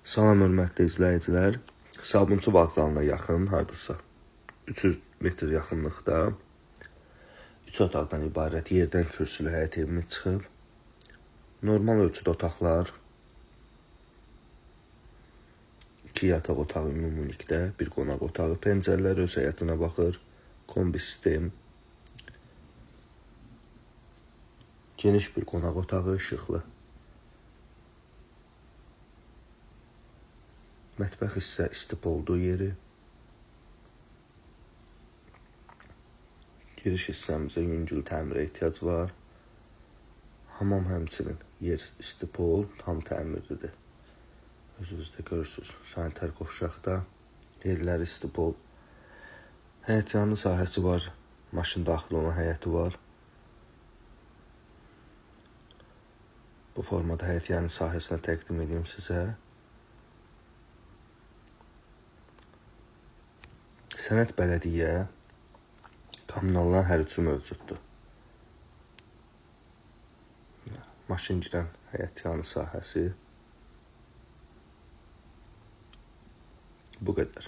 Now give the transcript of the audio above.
Salam hörmətli izləyicilər. Sabunçu vağzalına yaxın, hardasa 300 metr yaxınlıqda 3 otaqdan ibarət yerdən kürsülü həyət evimiz çıxıb. Normal ölçüdə otaqlar, 2 yataq otağı ümumilikdə, 1 qonaq otağı, pəncərələr öz həyətinə baxır, kombi sistem, geniş bir qonaq otağı, işıqlı. Mətbəx isə istif olduğu yeri. Giriş hissəmizə yüngül təmirə ehtiyac var. Hamam həmçinin yer istipol, tam təmirlidir. Özünüz də görürsünüz, sanitar qovşaqda, yerləri istipol. Həyətyanı sahəsi var, maşın daxil olan həyəti var. Bu formada həyətyanı sahəsinə təqdim edeyim sizə. Sənəd bələdiyyə kommunallar hər üçü mövcuddur. Maşın girən həyətyanı sahəsi bu qədər.